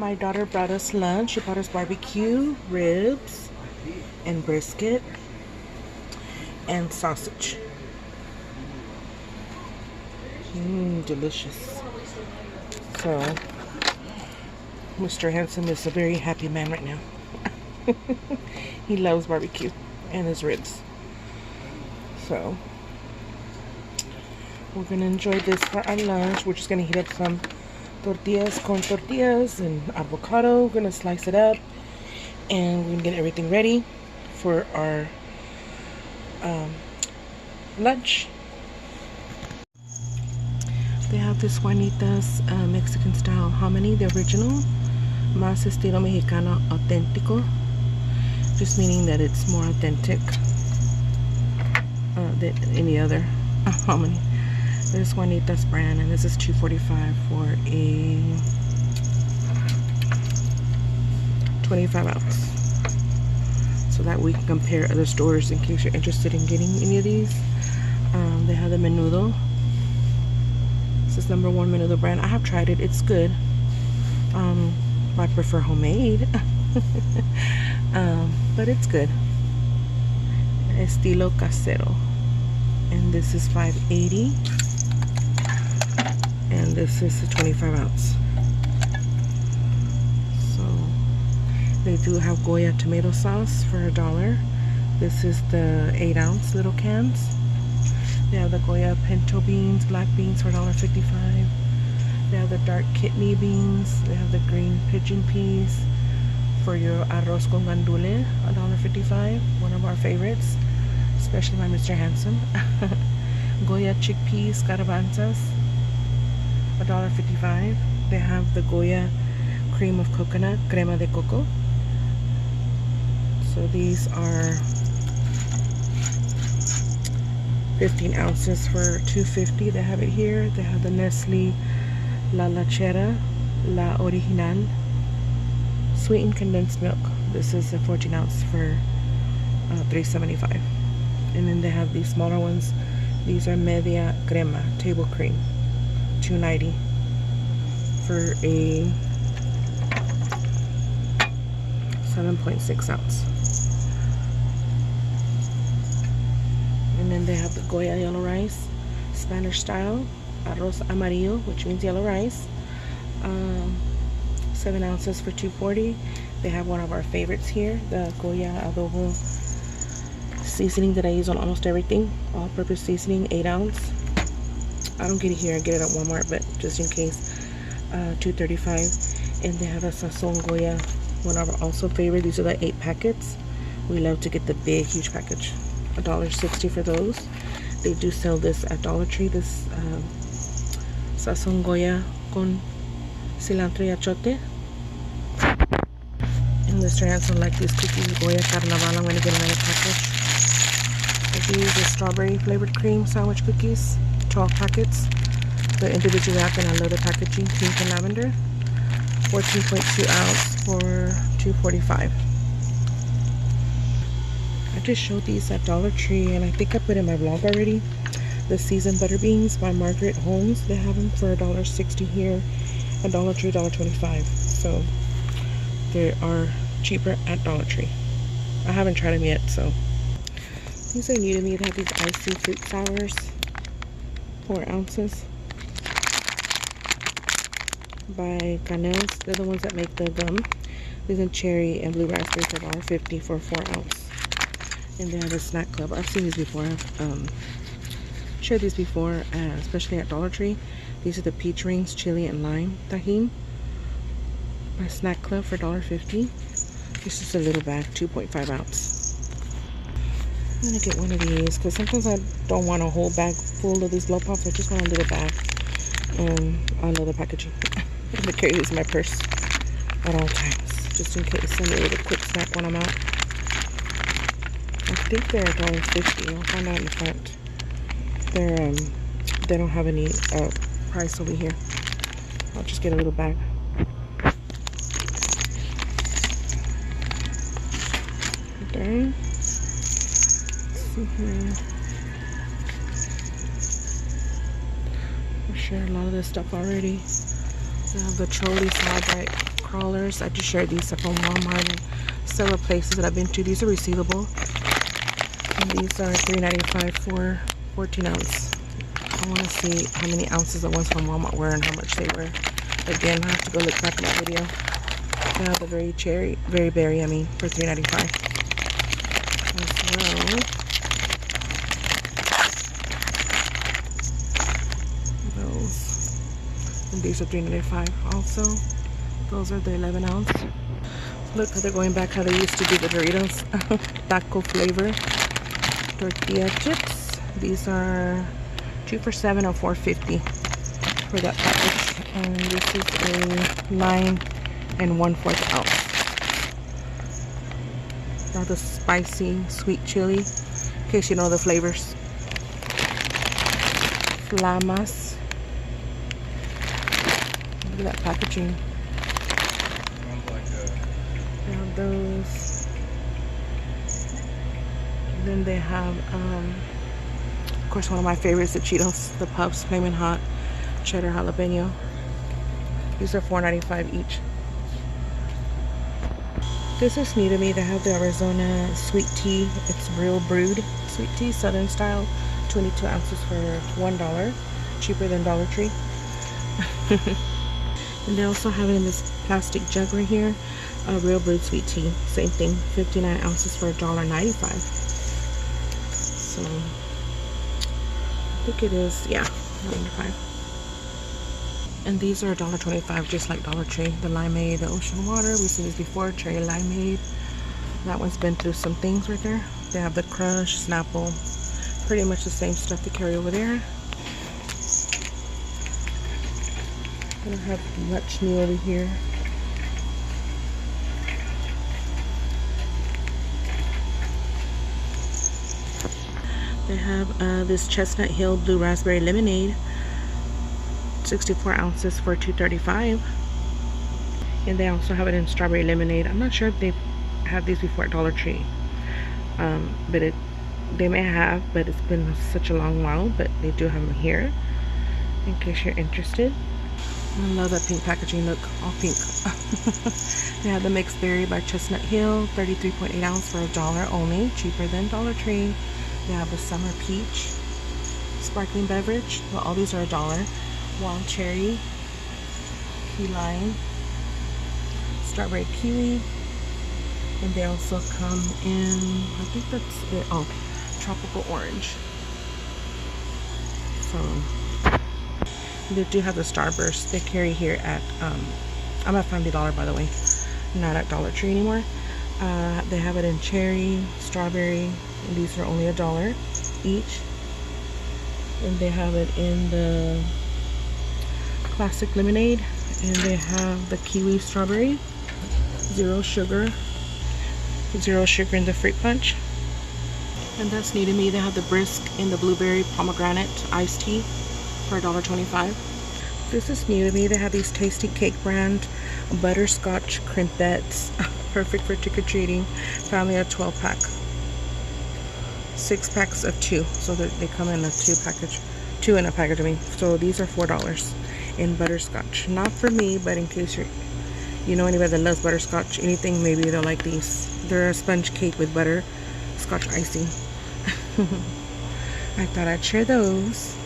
My daughter brought us lunch. She brought us barbecue, ribs, and brisket, and sausage. Delicious. So, Mr. Handsome is a very happy man right now. He loves barbecue and his ribs. So, we're going to enjoy this for our lunch. We're just going to heat up some tortillas, corn tortillas, and avocado. We're going to slice it up, and we're going to get everything ready for our lunch. They have this Juanita's Mexican style hominy, the original, más estilo mexicano auténtico, just meaning that it's more authentic than any other hominy. This is Juanita's brand, and this is $2.45 for a 25 ounce. So that we can compare other stores in case you're interested in getting any of these. They have the menudo. This is #1 menudo brand. I have tried it. It's good. I prefer homemade. But it's good. Estilo casero. And this is $5.80. And this is a 25 ounce. So they do have Goya tomato sauce for $1. This is the 8 ounce little cans. They have the Goya pinto beans, black beans for $1.55. They have the dark kidney beans. They have the green pigeon peas for your arroz con gandule, $1.55. One of our favorites, especially my Mr. Handsome. Goya chickpeas, garbanzas, $1.55. They have the Goya cream of coconut, crema de coco. So these are 15 ounces for $2.50. They have it here. They have the Nestle La Lechera La Original sweetened condensed milk. This is a 14 ounce for $3.75. And then they have these smaller ones. These are Media Crema table cream, $2.90 for a 7.6 ounce. And then they have the Goya yellow rice, Spanish style, arroz amarillo, which means yellow rice, 7 ounces for $2.40. They have one of our favorites here, the Goya adobo seasoning that I use on almost everything, all-purpose seasoning, 8 ounce. I don't get it here, I get it at Walmart, but just in case, $2.35. And they have a Sazon Goya, one of our also favorite. These are the 8 packets. We love to get the big, huge package. $1.60 for those. They do sell this at Dollar Tree, this Sazon Goya con cilantro y achote. And Mr. Hanson like these cookies, Goya Carnaval. I'm going to get another package. These are strawberry flavored cream sandwich cookies, 12 packets. They're individually wrapped, and I love the packaging, pink and lavender. 14.2 ounce for $2.45. I just showed these at Dollar Tree, and I think I put in my vlog already. The seasoned butter beans by Margaret Holmes. They have them for $1.60 here at Dollar Tree, $1.25. So they are cheaper at Dollar Tree. I haven't tried them yet, so. These are new to me. They have these icy fruit sours, 4 ounces by Canels. They're the ones that make the gum. These are cherry and blue raspberry for $1.50 for 4 ounce. And they have a snack club. I've seen these before. I've shared these before, especially at Dollar Tree. These are the peach rings, chili and lime tajin. My snack club for $1.50. This is a little bag, 2.5 ounce. I'm gonna get one of these because sometimes I don't want a whole bag full of these blow pops. I just want a little bag. And I love the packaging. I'm gonna carry these in my purse at all times, just in case I need a quick snack when I'm out. I think they're $1.50. I'll find out in the front. They don't have any price over here. I'll just get a little bag. Okay. Let's see here. I'll share a lot of this stuff already. They have the Choli Sour Bite crawlers. I just shared these from Walmart and several places that I've been to. These are resealable. And these are $3.95 for 14 ounce. I want to see how many ounces the ones from Walmart were and how much they were. Again, I have to go look back at my video. They have the very berry, I mean, for $3.95 as well. Those. And these are $3.95 also. Those are the 11 ounce. Look how they're going back how they used to do the Doritos. Taco flavor. Tortilla chips. These are 2 for $7 or $4.50 for that package. And this is a 9 1/4 ounce. Now the spicy sweet chili, in case you know the flavors. Flamas. Look at that packaging. They have those. And then they have, of course, one of my favorites, the Cheetos, the Puffs, Flamin' Hot, Cheddar Jalapeno. These are $4.95 each. This is new to me. They have the Arizona sweet tea. It's real brewed sweet tea, Southern style, 22 ounces for $1, cheaper than Dollar Tree. And they also have it in this plastic jug right here, a real brewed sweet tea. Same thing, 59 ounces for $1.95. So I think it is, yeah, $1.95. And these are $1.25, just like Dollar Tree. The limeade, the ocean water, we've seen this before, cherry limeade. That one's been through some things right there. They have the Crush, Snapple, pretty much the same stuff to carry over there. I don't have much new over here. They have this Chestnut Hill Blue Raspberry Lemonade, 64 ounces for $2.35. And they also have it in strawberry lemonade. I'm not sure if they've had these before at Dollar Tree, but they may have, but it's been such a long while. But they do have them here in case you're interested. I love that pink packaging. Look, all pink. They have the Mixed Berry by Chestnut Hill, 33.8 ounce for $1 only, cheaper than Dollar Tree. They have the Summer Peach sparkling beverage. Well, all these are $1. Wild Cherry, Key Lime, Strawberry Kiwi, and they also come in, I think that's it, oh, Tropical Orange. So they do have the Starburst they carry here at, I'm at Family Dollar, by the way, not at Dollar Tree anymore. They have it in cherry, strawberry, and these are only $1 each. And they have it in the classic lemonade, and they have the kiwi strawberry, zero sugar in the fruit punch. And that's new to me. They have the Brisk in the blueberry pomegranate iced tea for $1.25. This is new to me. They have these Tasty Cake brand butterscotch crimpettes, perfect for trick-or-treating. Family of 12 pack, 6 packs of 2, so they come in a 2 in a package. I mean, so these are $4 in butterscotch. Not for me, but in case you know anybody that loves butterscotch, anything, maybe they'll like these. They're a sponge cake with butterscotch icing. I thought I'd share those.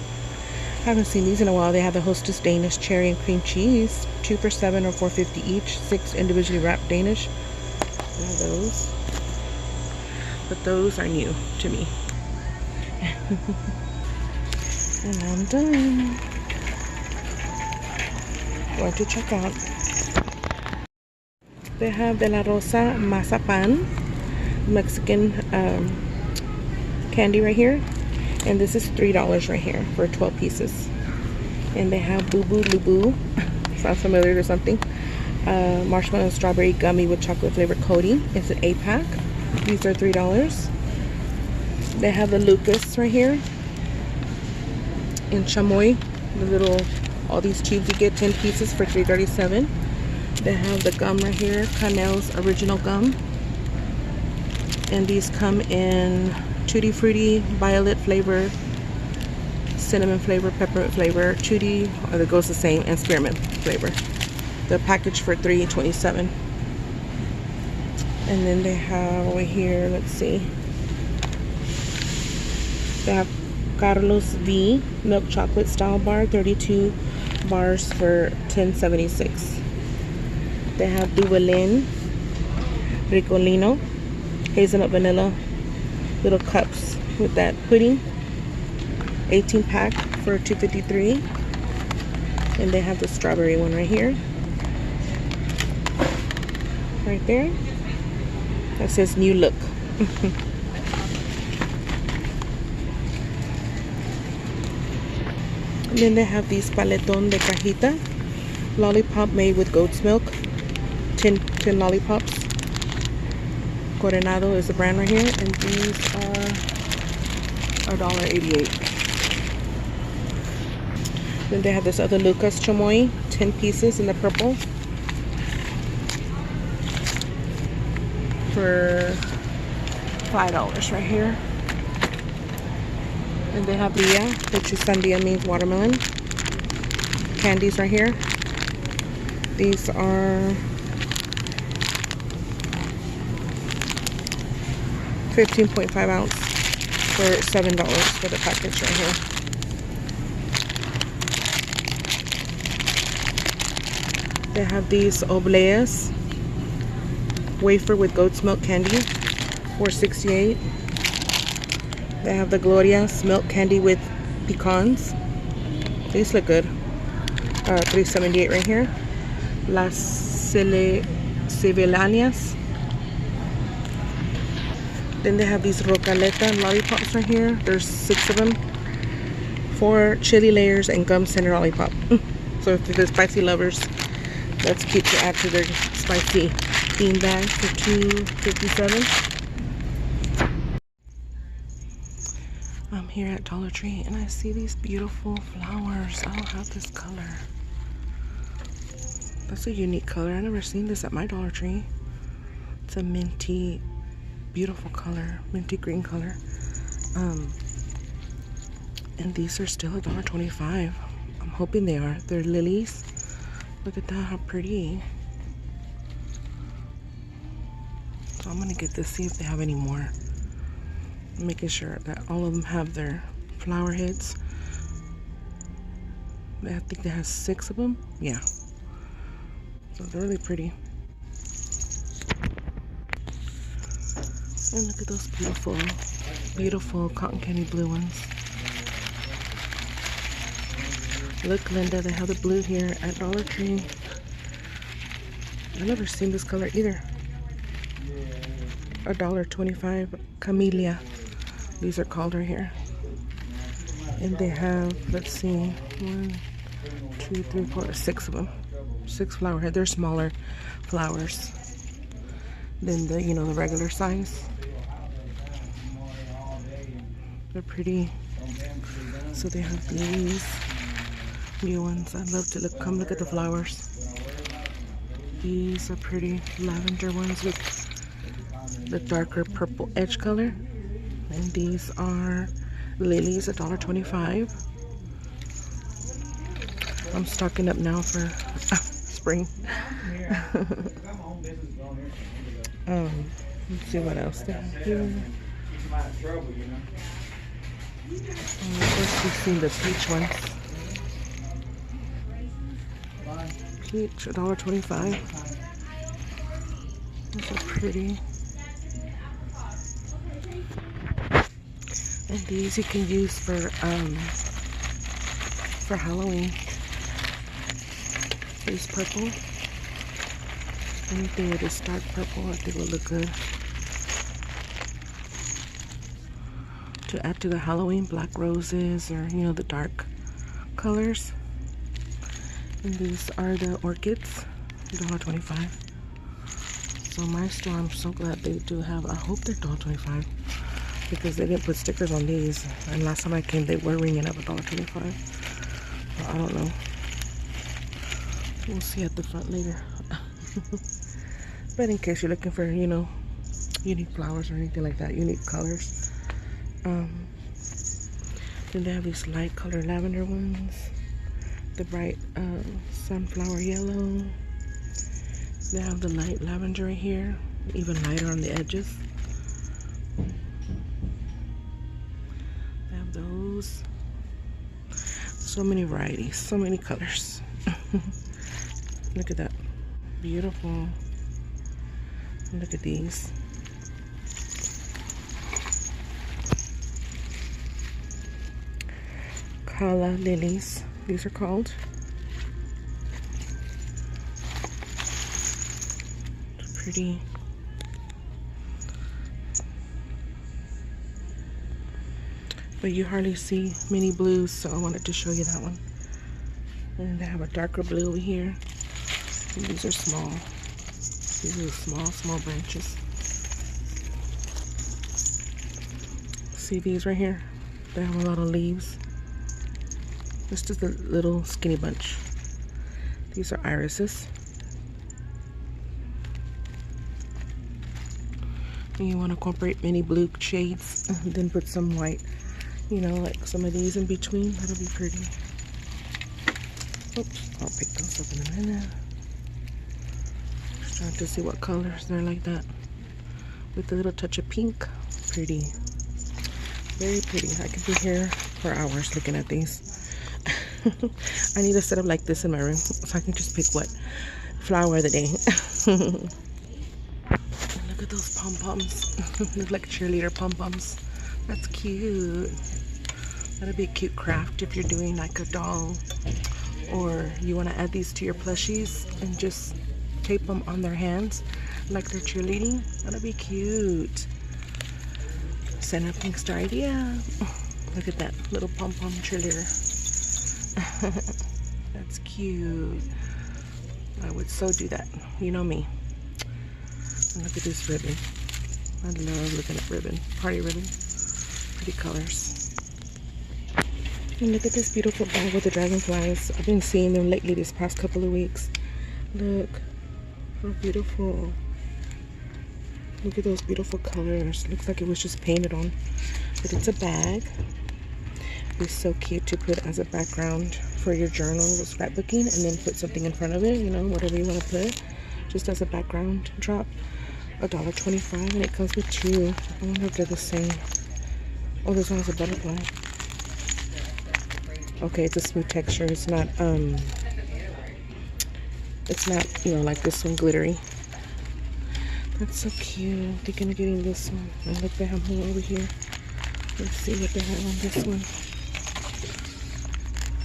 Haven't seen these in a while. They have the Hostess Danish cherry and cream cheese, 2 for $7 or $4.50 each, 6 individually wrapped Danish. I have those, but those are new to me. And I'm done. Going to check out. They have the La Rosa Mazapan, Mexican candy right here. And this is $3 right here for 12 pieces. And they have Boo Boo Lubu. Sounds familiar or something. Marshmallow and strawberry gummy with chocolate flavored coating. It's an 8-pack. These are $3. They have the Lucas right here in chamoy. The little, all these tubes you get 10 pieces for $3.37. They have the gum right here, Canel's original gum. And these come in Tutti Frutti, violet flavor, cinnamon flavor, peppermint flavor, Tutti, or that goes the same, and spearmint flavor. The package for $3.27. And then they have over here, let's see. They have Carlos V milk chocolate style bar, 32 bars for $10.76. They have Duvalin Ricolino hazelnut vanilla little cups with that pudding, 18 pack for $2.53. And they have the strawberry one right here, right there, that says new look. And then they have these paleton de cajita lollipop made with goat's milk, 10 lollipops. Coronado is the brand right here, and these are $1.88. Then they have this other Lucas chamoy, 10 pieces in the purple for $5 right here. And they have Lia, which is sandia, means watermelon. Candies right here. These are 15.5 ounce for $7 for the package right here. They have these obleas wafer with goat's milk candy, $4.68. They have the Gloria's milk candy with pecans. These look good. $3.78 right here. Las Sevillanias. Then they have these Rocaleta lollipops right here. There's 6 of them. 4 chili layers and gum center lollipop. So if they're spicy lovers, that's cute to add to their spicy bean bag for $2.57. I'm here at Dollar Tree and I see these beautiful flowers. I don't have this color. That's a unique color. I've never seen this at my Dollar Tree. It's a minty, beautiful color, minty green color. And these are still $1.25. I'm hoping they are. They're lilies. Look at that, how pretty. So I'm gonna get this, see if they have any more. I'm making sure that all of them have their flower heads. I think they have 6 of them. Yeah. So they're really pretty. And look at those beautiful, beautiful cotton candy blue ones. Look, Linda, they have the blue here at Dollar Tree. I've never seen this color either. $1.25, Camellia. These are called right here. And they have, let's see, 1, 2, 3, 4, 6 of them. 6 flower heads. They're smaller flowers than the, you know, the regular size. They're pretty. So they have these new ones. I'd love to look. Come look at the flowers. These are pretty lavender ones with the darker purple edge color. And these are lilies, $1.25. I'm stocking up now for spring. Let's see what else they have here. Of course, we've seen the peach ones. Peach, $1.25. Those are pretty. And these you can use for Halloween. This purple. Anything with this dark purple, I think will look good. To add to the Halloween, black roses, or you know, the dark colors. And these are the orchids, $1.25. So my store, I'm so glad they do have. I hope they're $1.25 because they didn't put stickers on these. And last time I came, they were ringing up $1.25. Well, I don't know. We'll see at the front later. But in case you're looking for, you know, unique flowers or anything like that, unique colors. Then they have these light color lavender ones. The bright sunflower yellow. They have the light lavender right here, even lighter on the edges. They have those. So many varieties, so many colors. Look at that. Beautiful. Look at these. Calla lilies, these are called. It's pretty. But you hardly see many blues, so I wanted to show you that one. And they have a darker blue over here. And these are small. These are small branches. See these right here? They have a lot of leaves. This is just a little skinny bunch. These are irises. And you want to incorporate many blue shades and then put some white, you know, like some of these in between. That'll be pretty. Oops, I'll pick those up in a minute. Just trying to see what colors they're like that. With a little touch of pink. Pretty. Very pretty. I could be here for hours looking at these. I need to set up like this in my room so I can just pick what flower of the day. Look at those pom-poms. Look like cheerleader pom-poms. That's cute. That'd be a cute craft if you're doing like a doll, or you want to add these to your plushies and just tape them on their hands like they're cheerleading. That'd be cute. Send a pink star idea. Look at that little pom-pom cheerleader. That's cute. I would so do that. You know me. And look at this ribbon. I love looking at ribbon. Party ribbon. Pretty colors. And look at this beautiful bag with the dragonflies. I've been seeing them lately this past couple of weeks. Look. How beautiful. Look at those beautiful colors. Looks like it was just painted on. But it's a bag. It's so cute to put as a background for your journal with scrapbooking, and then put something in front of it, you know, whatever you want to put, just as a background drop. $1.25, and it comes with two. I wonder if they're the same. Oh, this one has a butterfly. Okay, it's a smooth texture. It's not, you know, like this one glittery. That's so cute. I'm thinking of getting this one. And look, they have one over here. Let's see what they have on this one.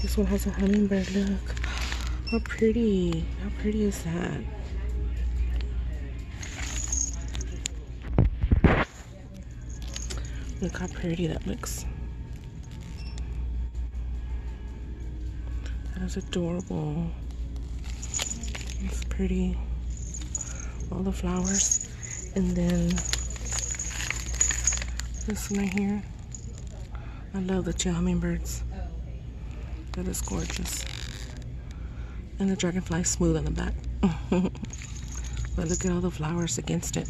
This one has a hummingbird. Look. How pretty. How pretty is that? Look how pretty that looks. That is adorable. It's pretty. All the flowers. And then this one right here. I love the two hummingbirds. That is gorgeous. And the dragonfly smooth on the back. But look at all the flowers against it.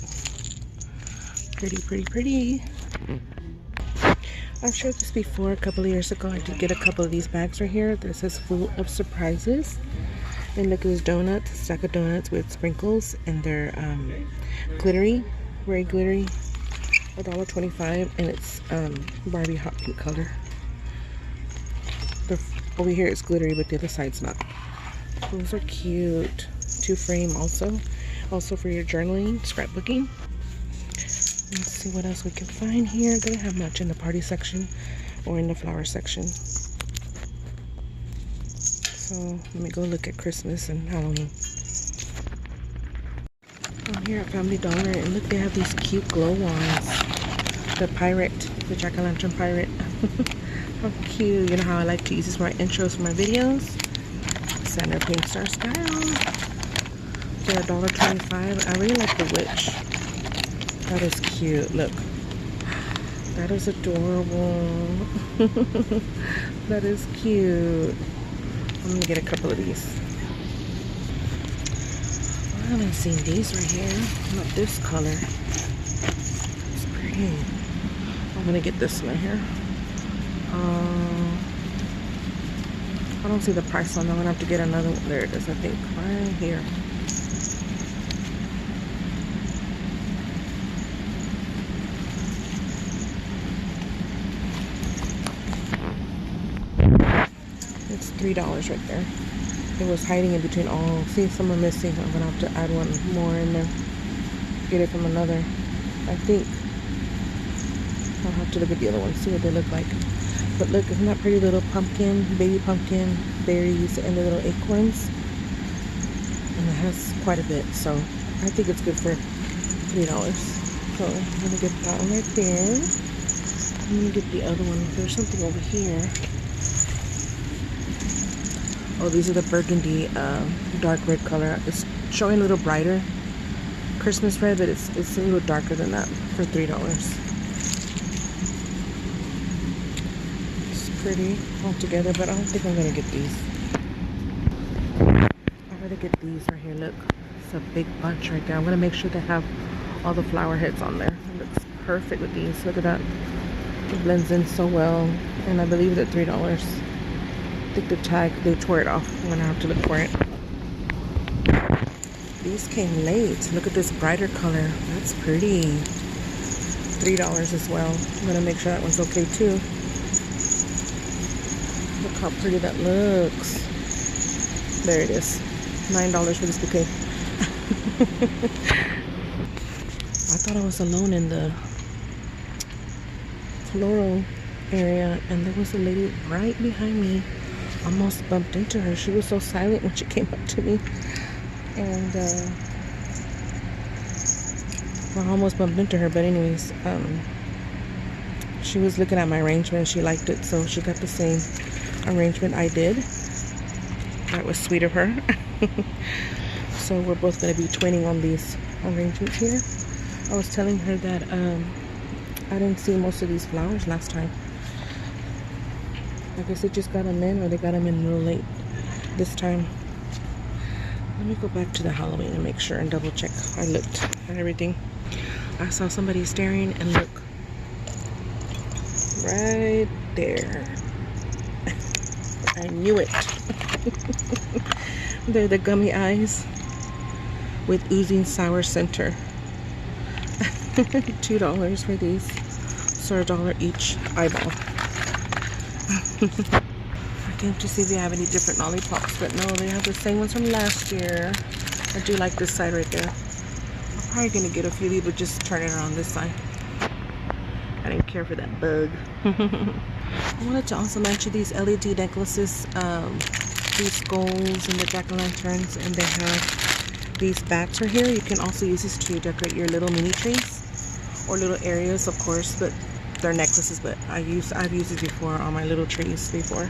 Pretty, pretty, pretty. I've shared this before a couple of years ago. I did get a couple of these bags right here. This is full of surprises. And look at this donut, stack of donuts with sprinkles, and they're glittery, very glittery. $1.25, and it's Barbie hot pink color. Over here it's glittery, but the other side's not. Those are cute. 2-frame also for your journaling, scrapbooking. Let's see what else we can find here. They don't have much in the party section or in the flower section. So let me go look at Christmas and Halloween. I'm here at Family Dollar, and look, they have these cute glow wands. The pirate, the jack-o'-lantern pirate. How cute. You know how I like to use this for my intros for my videos. Center pink star style. They're $1.25. I really like the witch. That is cute. Look. That is adorable. That is cute. I'm gonna get a couple of these. I haven't seen these right here. Not this color. It's pretty. I'm gonna get this one right here. I don't see the price on that. I'm gonna have to get another one. There it is, I think. Right here. It's $3 right there. It was hiding in between all. See, some are missing. I'm gonna have to add one more in there. Get it from another. I think I'll have to look at the other ones, see what they look like. But look, isn't that pretty little pumpkin, baby pumpkin, berries, and the little acorns? And it has quite a bit, so I think it's good for $3. So I'm gonna get that one right there. I'm gonna get the other one. There's something over here. Oh, these are the burgundy dark red color. It's showing a little brighter Christmas red, but it's a little darker than that for $3. It's pretty all together, but I don't think I'm gonna get these. I'm gonna get these right here. Look, it's a big bunch right there. I'm gonna make sure they have all the flower heads on there. It looks perfect with these. Look at that. It blends in so well, and I believe it's $3. I think the tag, they tore it off. I'm gonna have to look for it. These came late. Look at this brighter color. That's pretty. $3 as well. I'm gonna make sure that one's okay too. Look how pretty that looks. There it is. $9 for this bouquet. I thought I was alone in the floral area, and there was a lady right behind me. Almost bumped into her. She was so silent when she came up to me, and well, I almost bumped into her. But anyways, she was looking at my arrangement and she liked it, so she got the same arrangement I did. That was sweet of her. So we're both going to be twinning on these arrangements here. I was telling her that I didn't see most of these flowers last time. I guess they just got them in, or they got them in real late this time. Let me go back to the Halloween and make sure and double check. I looked at everything. I saw somebody staring, and look, right there. I knew it. They're the gummy eyes with oozing sour center. $2 for these, so $1 each eyeball. I came to see if they have any different lollipops, but no, they have the same ones from last year. I do like this side right there. I'm probably gonna get a few of these, but just turn it around this side. I didn't care for that bug. I wanted to also mention these LED necklaces, these skulls and the jack-o'-lanterns, and they have these bats right here. You can also use this to decorate your little mini trees or little areas, of course, but they're necklaces. But I've used it before on my little trees before.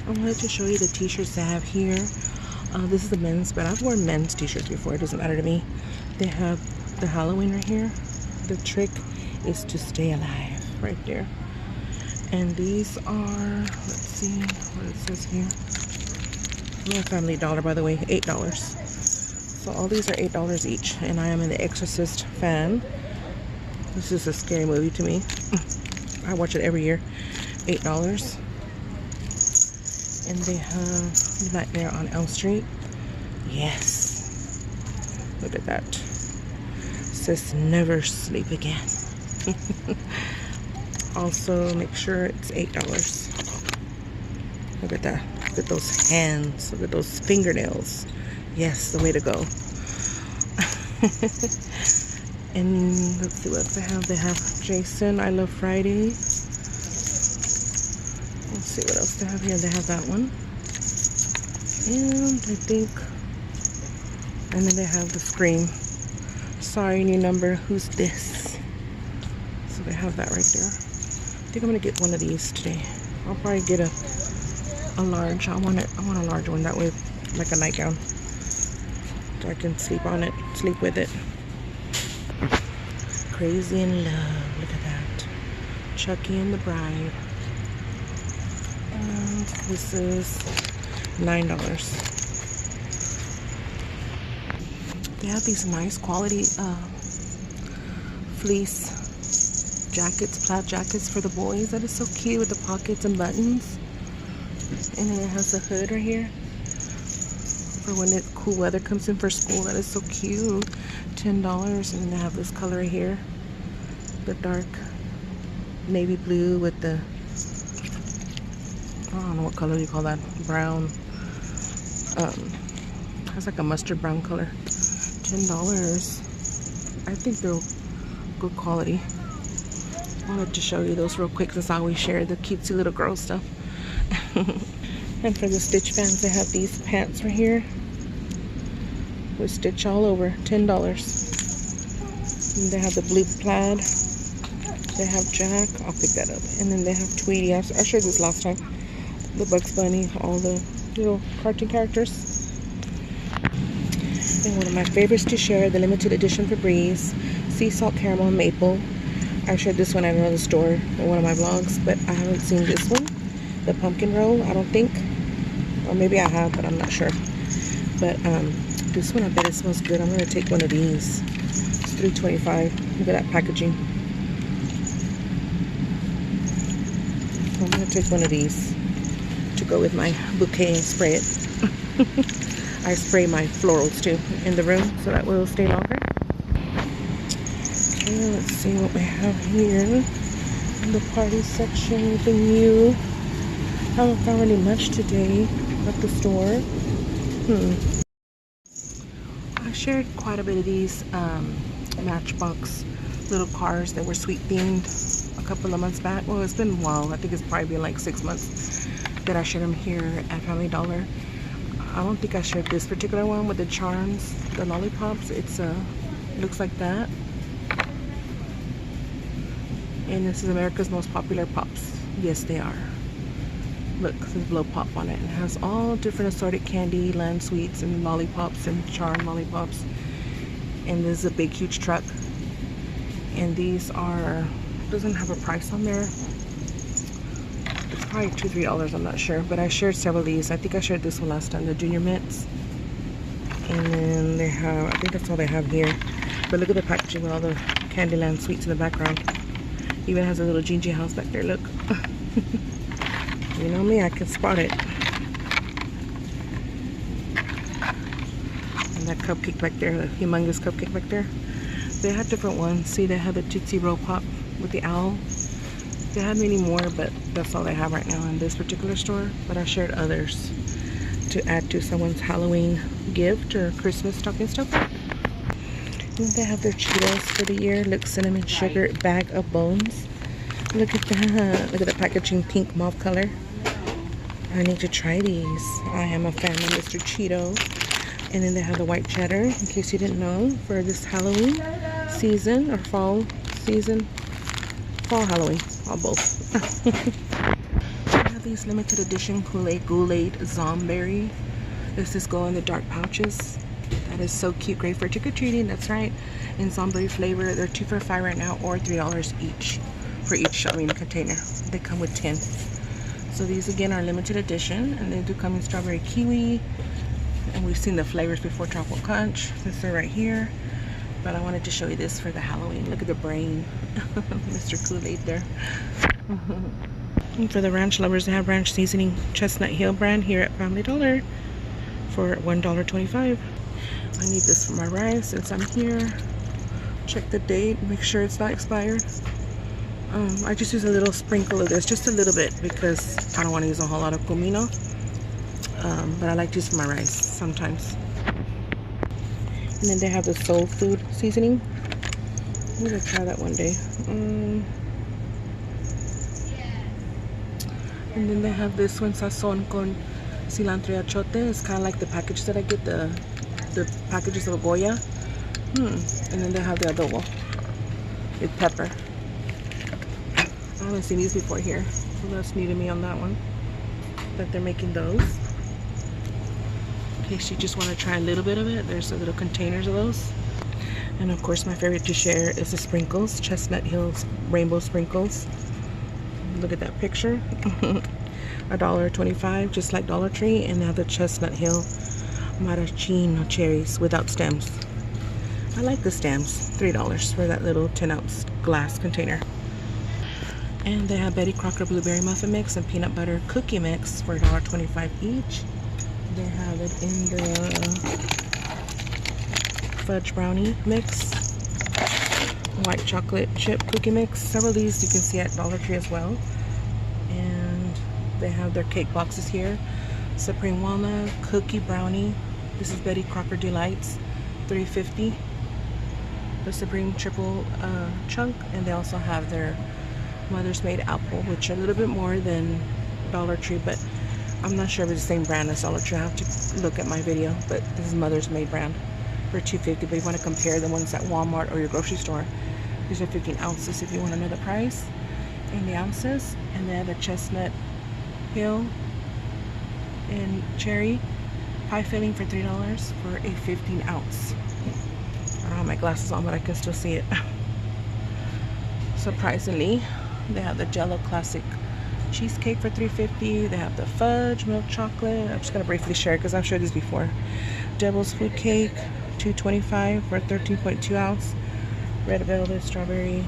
I wanted to show you the t-shirts they have here. This is the men's, but I've worn men's t-shirts before. It doesn't matter to me. They have the Halloween right here. The trick is to stay alive right there. And these are, let's see what it says here. No Family Dollar, by the way, $8. So all these are $8 each, and I am an Exorcist fan. This is a scary movie to me. I watch it every year. $8. And they have Nightmare on Elm Street. Yes. Look at that. It says never sleep again. Also, make sure it's $8. Look at that. Look at those hands. Look at those fingernails. Yes, the way to go. And let's see what they have. They have Jason, I Love Friday. Let's see what else they have here. They have that one. And I think, and then they have the Scream. Sorry, new number. Who's this? So they have that right there. I think I'm gonna get one of these today. I'll probably get a large. I want a large one, that way, like a nightgown, so I can sleep on it, sleep with it. Crazy in Love. Look at that. Chucky and the Bride. And this is $9. They have these nice quality fleece jackets, plaid jackets for the boys. That is so cute, with the pockets and buttons. And then it has a hood right here for when the cool weather comes in for school. That is so cute. $10. And then they have this color right here, the dark navy blue with the I don't know what color you call that. Brown. It's like a mustard brown color. $10. I think they're good quality. I wanted to show you those real quick since I always share the cutesy little girl stuff. And for the stitch fans, they have these pants right here with stitch all over. $10. And they have the blue plaid. They have Jack. I'll pick that up. And then they have Tweety. I showed this last time. The Bugs Bunny, all the little cartoon characters. And one of my favorites to share, the limited edition Febreze Sea Salt Caramel Maple. I shared this one at another store in one of my vlogs, but I haven't seen this one. The pumpkin roll, I don't think. Or maybe I have, but I'm not sure. But this one, I bet it smells good. I'm going to take one of these. It's $3.25. Look at that packaging. So I'm going to take one of these to go with my bouquet and spray it. I spray my florals too in the room so that will stay longer. Okay, let's see what we have here in the party section. Anything new? Haven't found really much today at the store. I shared quite a bit of these Matchbox little cars that were sweet themed a couple of months back. Well, it's been a while. I think it's probably been like 6 months that I shared them here at Family Dollar. I don't think I shared this particular one with the charms, the lollipops. It's looks like that. And this is America's Most Popular Pops. Yes, they are. Look, it says blow pop on it. It has all different assorted candy, land sweets, and lollipops, and charm lollipops. And this is a big, huge truck. And these are, doesn't have a price on there. It's probably $2, $3, I'm not sure. But I shared several of these. I think I shared this one last time, the Junior Mints. And then they have, I think that's all they have here. But look at the packaging with all the Candyland sweets in the background. Even has a little Gingy house back there, look. You know me, I can spot it. And that cupcake back there, the humongous cupcake back there. They have different ones. See, they have the Tootsie Roll Pop with the owl. They have many more, but that's all they have right now in this particular store. But I shared others to add to someone's Halloween gift or Christmas stocking stuffer. And they have their Cheetos for the year. Look, cinnamon sugar bag of bones. Look at that. Look at the packaging, pink mauve color. I need to try these. I am a fan of Mr. Cheeto. And then they have the white cheddar, in case you didn't know, for this Halloween season or fall season. Fall Halloween, or both. I have these limited edition Kool-Aid Zomberry. This is glow in the dark pouches. That is so cute, great for trick-or-treating, that's right. In Zomberry flavor, they're 2 for $5 right now, or $3 each for each container. They come with 10. So these again are limited edition, and they do come in strawberry kiwi. And we've seen the flavors before, chocolate punch, since they're right here. But I wanted to show you this for the Halloween. Look at the brain. Mr. Kool-Aid there. And for the ranch lovers, they have ranch seasoning Chestnut Hill brand here at Family Dollar for $1.25. I need this for my rice since I'm here. Check the date, make sure it's not expired. I just use a little sprinkle of this, just a little bit, because I don't want to use a whole lot of comino. But I like to use for my rice sometimes. And then they have the soul food seasoning. I'm gonna try that one day. And then they have this one, sazon con cilantro y achote. It's kind of like the package that I get, the packages of Goya. And then they have the adobo with pepper. I haven't seen these before here, so that's new to me on that one, that they're making those. In case you just want to try a little bit of it, there's the little containers of those. And of course my favorite to share is the sprinkles, Chestnut Hills rainbow sprinkles. Look at that picture. $1.25, just like Dollar Tree. And now the Chestnut Hill maraschino cherries without stems. I like the stems. $3 for that little 10-ounce glass container. And they have Betty Crocker blueberry muffin mix and peanut butter cookie mix for $1.25 each. They have it in the fudge brownie mix, white chocolate chip cookie mix. Several of these you can see at Dollar Tree as well. And They have their cake boxes here. Supreme walnut, cookie brownie. This is Betty Crocker Delights, $3.50. The Supreme triple chunk, and they also have their Mother's Made apple, which are a little bit more than Dollar Tree, but I'm not sure if it's the same brand as Dollar Tree. I have to look at my video, but this is Mother's Made brand for $2.50. But you want to compare the ones at Walmart or your grocery store. These are 15 ounces if you want to know the price and the ounces. And they have the Chestnut Hill and Cherry pie filling for $3 for a 15 ounce. I don't have my glasses on, but I can still see it. Surprisingly, they have the Jello Classic cheesecake for $3.50. They have the fudge milk chocolate. I'm just gonna briefly share because I've shared this before. Devil's food cake, $2.25 for a 13.2 ounce. Red velvet strawberry.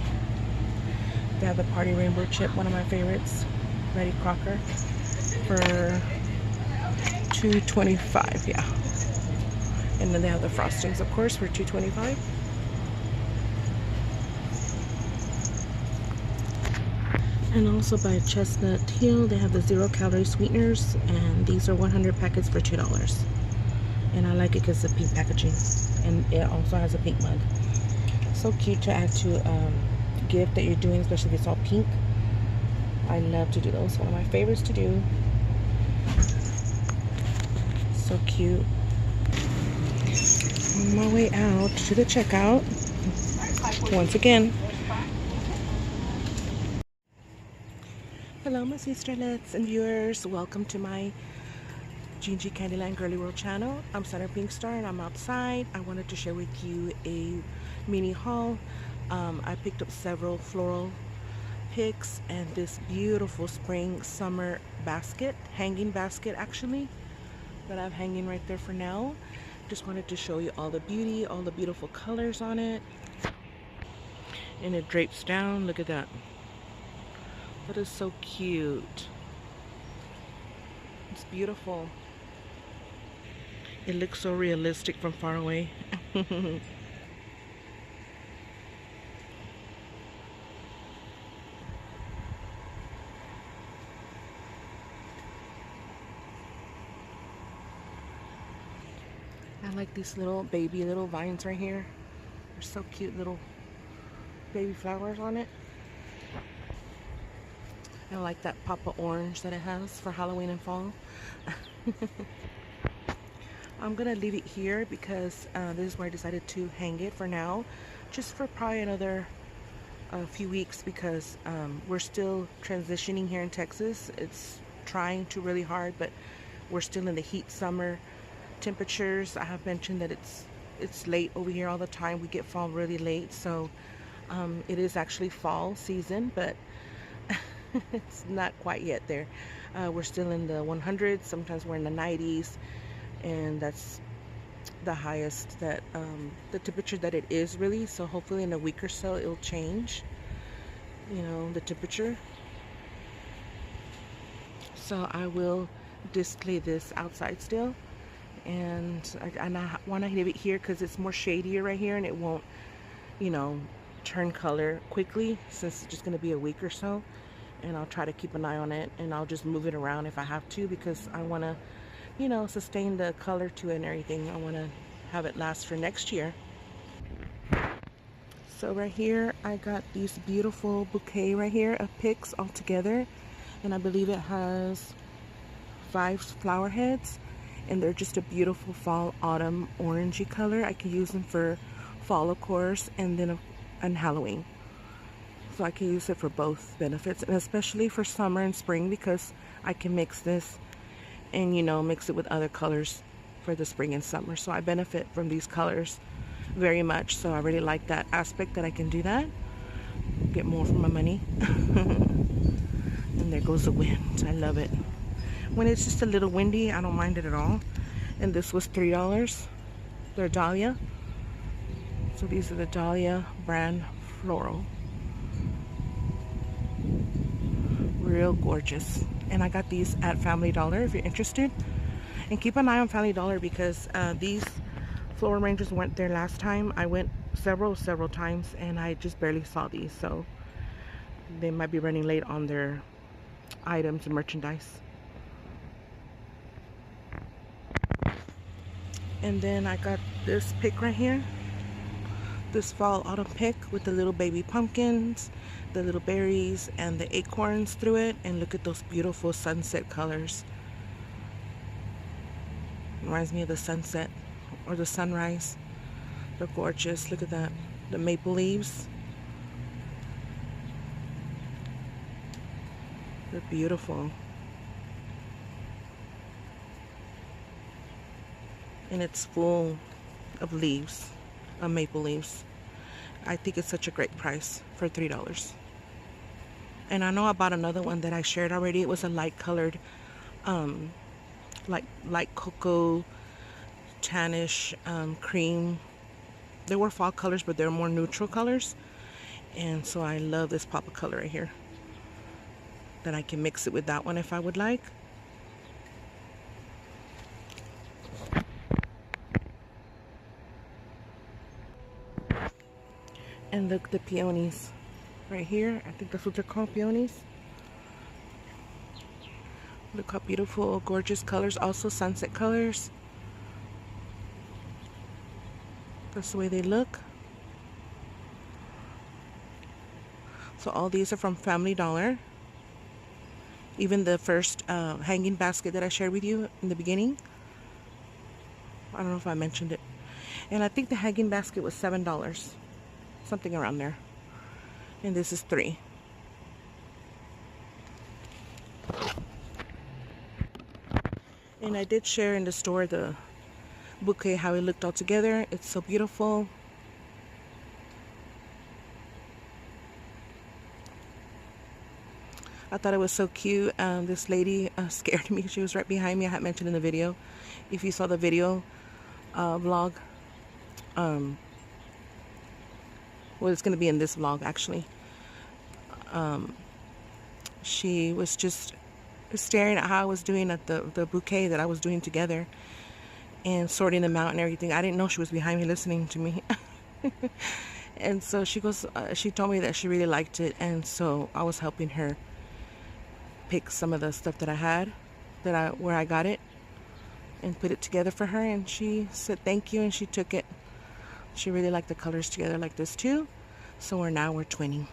They have the party rainbow chip, one of my favorites. Betty Crocker for $2.25. Yeah. And then they have the frostings, of course, for $2.25. And also by Chestnut Hill, they have the 0-calorie sweeteners, and these are 100 packets for $2. And I like it because the pink packaging, and it also has a pink mug. So cute to add to gift that you're doing, especially if it's all pink. I love to do those. One of my favorites to do. So cute. On my way out to the checkout, once again. Hello my sisterlets and viewers, welcome to my Gingy Candyland Girly World channel. I'm Center Pink Star and I'm outside. I wanted to share with you a mini haul. I picked up several floral picks and this beautiful spring summer basket, hanging basket actually, that I have hanging right there for now. Just wanted to show you all the beauty, all the beautiful colors on it. And it drapes down, look at that. That is so cute. It's beautiful. It looks so realistic from far away. I like these little baby little vines right here. They're so cute, little baby flowers on it. I like that pop of orange that it has for Halloween and fall. I'm gonna leave it here because this is where I decided to hang it for now, just for probably another few weeks, because we're still transitioning here in Texas. It's trying to really hard, but we're still in the heat summer temperatures. I have mentioned that it's late over here all the time. We get fall really late, so it is actually fall season, but it's not quite yet there. We're still in the 100s, sometimes we're in the 90s, and that's the highest that the temperature that it is really. So hopefully in a week or so it'll change, you know, the temperature. So I will display this outside still, and I want to leave it here because it's more shadier right here and it won't, you know, turn color quickly since it's just going to be a week or so. And I'll try to keep an eye on it, and I'll just move it around if I have to, because I want to, you know, sustain the color to it and everything. I want to have it last for next year. So right here I got these beautiful bouquet right here of picks all together, and I believe it has 5 flower heads, and they're just a beautiful fall autumn orangey color. I can use them for fall, of course, and then on Halloween. So I can use it for both benefits, and especially for summer and spring, because I can mix this and, you know, mix it with other colors for the spring and summer. So I benefit from these colors very much. So I really like that aspect, that I can do that, get more for my money. And there goes the wind. I love it. When it's just a little windy, I don't mind it at all. And this was $3. They're Dahlia. So these are the Dahlia brand floral. Real gorgeous. And I got these at Family Dollar if you're interested. And keep an eye on Family Dollar, because these floral arrangements weren't there last time. I went several times and I just barely saw these, so they might be running late on their items and merchandise. And then I got this pick right here. This fall autumn pick with the little baby pumpkins, the little berries, and the acorns through it. And look at those beautiful sunset colors. Reminds me of the sunset or the sunrise. They're gorgeous. Look at that. The maple leaves. They're beautiful. And it's full of leaves, of maple leaves. I think it's such a great price for $3. And I know I bought another one that I shared already. It was a light colored, like light cocoa, tannish, cream. They were fall colors, but they're more neutral colors. And so I love this pop of color right here. Then I can mix it with that one if I would like. And look, the peonies right here. I think that's what they're called, peonies. Look how beautiful, gorgeous colors. Also sunset colors. That's the way they look. So all these are from Family Dollar. Even the first hanging basket that I shared with you in the beginning. I don't know if I mentioned it. And I think the hanging basket was $7. Something around there. And this is $3. And I did share in the store the bouquet, how it looked all together. It's so beautiful. I thought it was so cute. This lady scared me. She was right behind me. I had mentioned in the video. If you saw the video vlog, well, it's going to be in this vlog actually. She was just staring at how I was doing at the bouquet that I was doing together and sorting them out and everything. I didn't know she was behind me listening to me. And so she goes, she told me that she really liked it, and so I was helping her pick some of the stuff that I had, where I got it, and put it together for her. And she said thank you, and she took it. She really liked the colors together like this too. So we're twinning.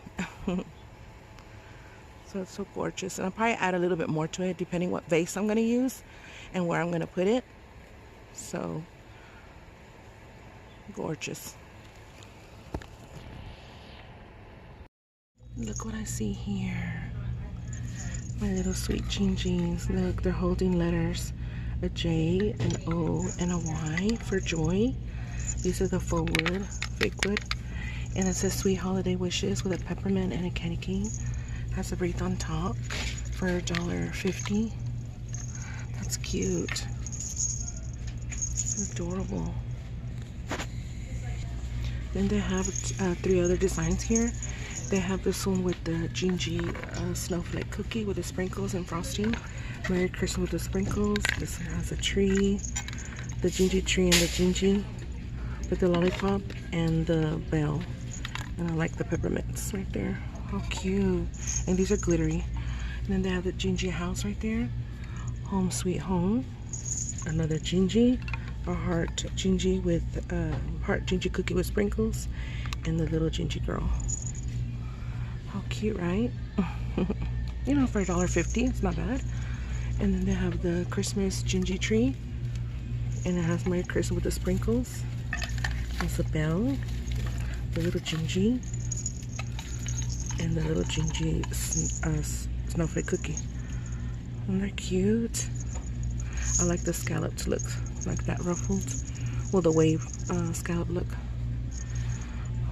So it's so gorgeous. And I'll probably add a little bit more to it depending what vase I'm going to use and where I'm going to put it. So gorgeous. Look what I see here. My little sweet Gingys. Look, they're holding letters. A J, an O, and a Y for joy. These are the faux wood, fake wood. And it says sweet holiday wishes with a peppermint and a candy cane. Has a wreath on top for $1.50. That's cute. Adorable. Then they have 3 other designs here. They have this one with the Gingy snowflake cookie with the sprinkles and frosting. Merry Christmas with the sprinkles. This one has a tree, the Gingy tree, and the Gingy with the lollipop and the bell. And I like the peppermints right there. How cute. And these are glittery. And then they have the Gingy house right there. Home sweet home. Another Gingy. A heart Gingy with heart Gingy cookie with sprinkles. And the little Gingy girl. How cute, right? You know, for $1.50, it's not bad. And then they have the Christmas Gingy tree. And it has Merry Christmas with the sprinkles. There's a bell. The little Gingy. And the little Gingy snowflake cookie. And they're cute. I like the scalloped look. Like that ruffled. Well, the wave scallop look.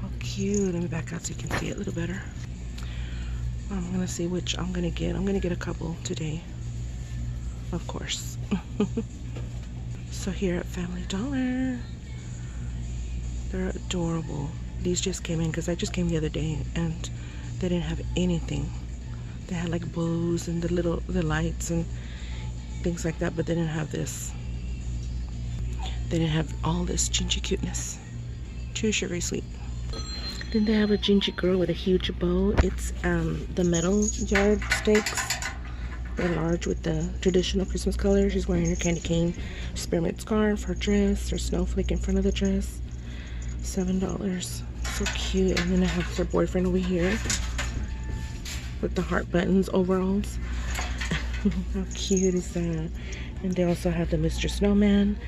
How cute. Let me back out so you can see it a little better. I'm going to see which I'm going to get. I'm going to get a couple today. Of course. So here at Family Dollar. They're adorable. These just came in because I just came the other day and they didn't have anything. They had like bows and the lights and things like that, but they didn't have this. They didn't have all this Gingy cuteness. Too sugary sweet. Then they have a Gingy girl with a huge bow. It's the metal yardsticks. They're large with the traditional Christmas colors. She's wearing her candy cane spearmint scarf, her dress, her snowflake in front of the dress. $7. So cute. And then I have her boyfriend over here with the heart buttons overalls. How cute is that? And they also have the Mr. Snowman,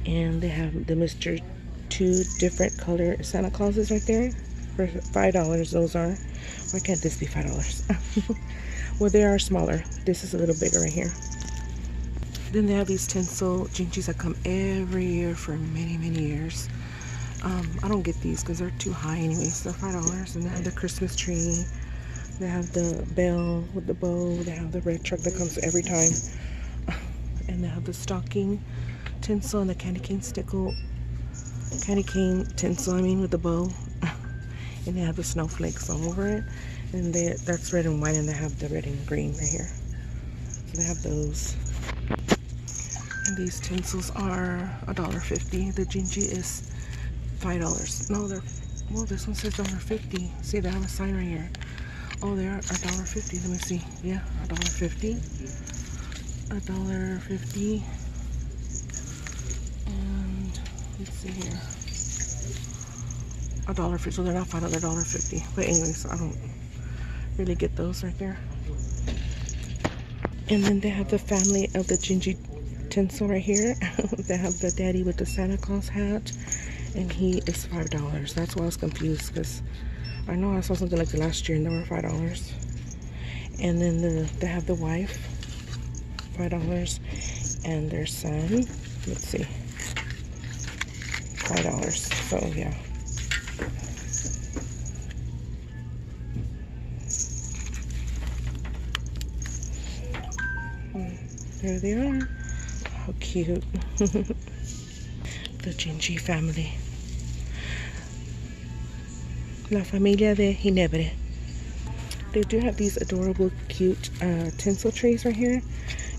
and they have the Mr. two different color Santa Clauses right there for $5. Those are. Why can't this be $5? Well, they are smaller. This is a little bigger right here. Then they have these tinsel Gingys that come every year for many years. I don't get these because they're too high anyways. They're $5. And they have the Christmas tree. They have the bell with the bow. They have the red truck that comes every time. And they have the stocking tinsel and the candy cane tinsel, with the bow. And they have the snowflakes all over it. And that's red and white, and they have the red and green right here. So they have those. And these tinsels are $1.50. The Gingy is $5. No, well, this one says $1.50. See, they have a sign right here. Oh, they are $1.50. Let me see. Yeah, $1.50. $1.50. And let's see here. $1.50. So they're not $5. They're $1.50. But anyways, I don't really get those right there. And then they have the family of the Gingy tinsel right here. They have the daddy with the Santa Claus hat, and he is $5. That's why I was confused, because I know I saw something like the last year and they were $5. And then they have the wife, $5, and their son, let's see, $5. So yeah. There they are. How cute. The Gingy family. La familia de Ginebra. They do have these adorable, cute tinsel trays right here.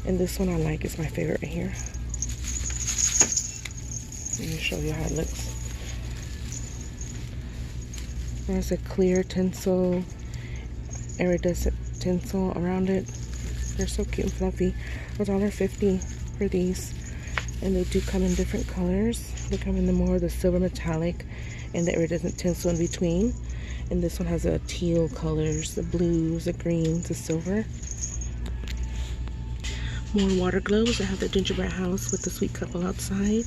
And this one I like. It's my favorite right here. Let me show you how it looks. There's a clear tinsel, iridescent tinsel around it. They're so cute and fluffy. $1.50 for these. And they do come in different colors. They come in the silver metallic and the iridescent tinsel in between. And this one has a teal colors, the blues, the greens, the silver. More water globes. I have the gingerbread house with the sweet couple outside.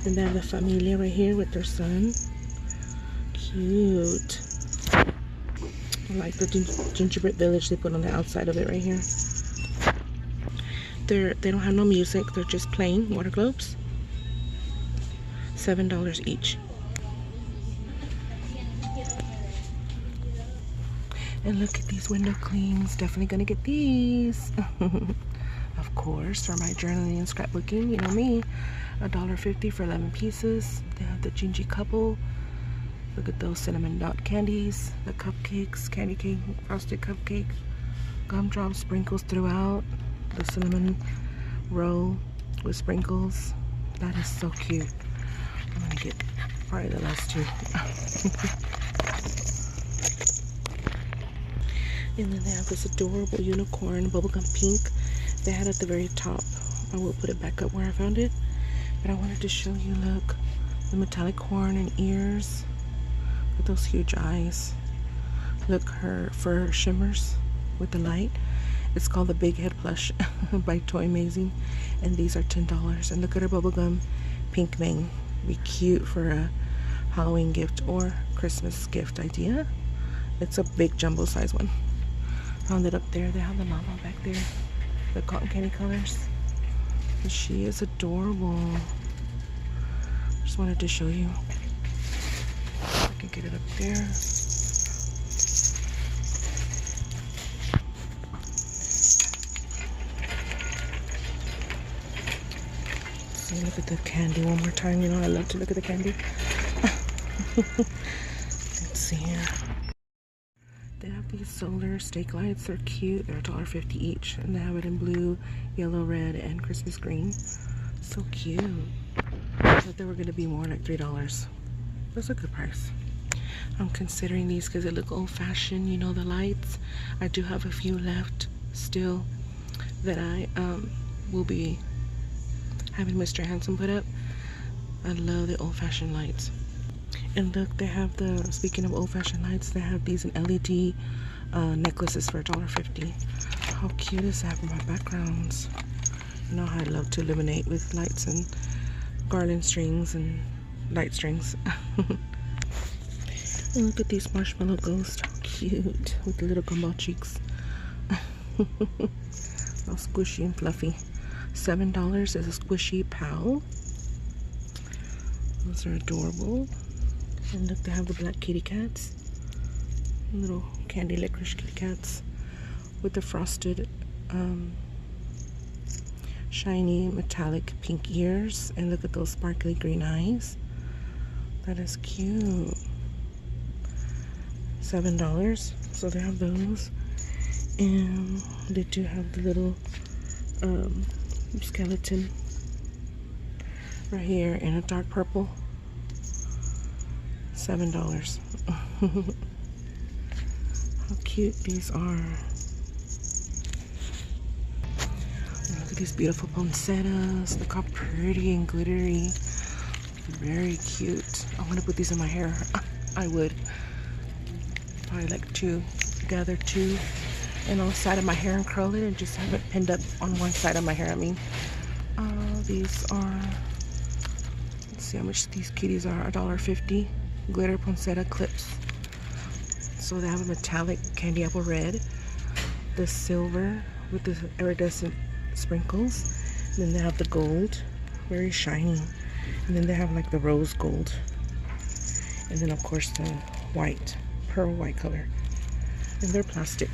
And they have the familia right here with their son. Cute. I like the gingerbread village they put on the outside of it right here. They don't have no music. They're just plain water globes. $7 each. And look at these window cleans. Definitely gonna get these. Of course, for my journaling and scrapbooking. You know me. $1.50 for 11 pieces. They have the Gingy couple. Look at those cinnamon dot candies. The cupcakes, candy cane, frosted cupcake, gumdrops, sprinkles throughout. The cinnamon roll with sprinkles. That is so cute. I'm gonna get probably the last two. And then they have this adorable unicorn bubblegum pink they had at the very top. I will put it back up where I found it. But I wanted to show you, look, the metallic horn and ears with those huge eyes. Look, her fur shimmers with the light. It's called the Big Head Plush by Toy Amazing, and these are $10. And look at her bubblegum pink mane. Be cute for a Halloween gift or Christmas gift idea. It's a big jumbo size one. Found it up there. They have the mama back there, the cotton candy colors. And she is adorable. Just wanted to show you. I can get it up there. Look at the candy one more time. You know, I love to look at the candy. Let's see here. They have these solar stake lights. They're cute. They're $1.50 each. And they have it in blue, yellow, red, and Christmas green. So cute. I thought they were going to be more like $3. That's a good price. I'm considering these because they look old-fashioned. You know, the lights. I do have a few left still. that I will be having Mr. Handsome put up. I love the old-fashioned lights. And look, they have the, speaking of old-fashioned lights, they have these in LED necklaces for $1.50. How cute is that for my backgrounds? You know how I love to illuminate with lights and garland strings and light strings. And look at these marshmallow ghosts, how cute, with the little gumball cheeks. All squishy and fluffy. $7 is a squishy pal. Those are adorable. And look, they have the black kitty cats. Little candy licorice kitty cats with the frosted shiny metallic pink ears. And look at those sparkly green eyes. That is cute. $7. So they have those. And they do have the little skeleton right here in a dark purple. $7. How cute these are. Look at these beautiful poinsettias. Look how pretty and glittery. Very cute. I want to put these in my hair. I would. Probably like to gather two and on the side of my hair and curl it and just have it pinned up on one side of my hair. I mean, these are, let's see how much these kitties are. $1.50. Glitter poinsettia clips. So they have a metallic candy apple red, the silver with the iridescent sprinkles, and then they have the gold, very shiny, and then they have like the rose gold, and then of course the white, pearl white color, and they're plasticky.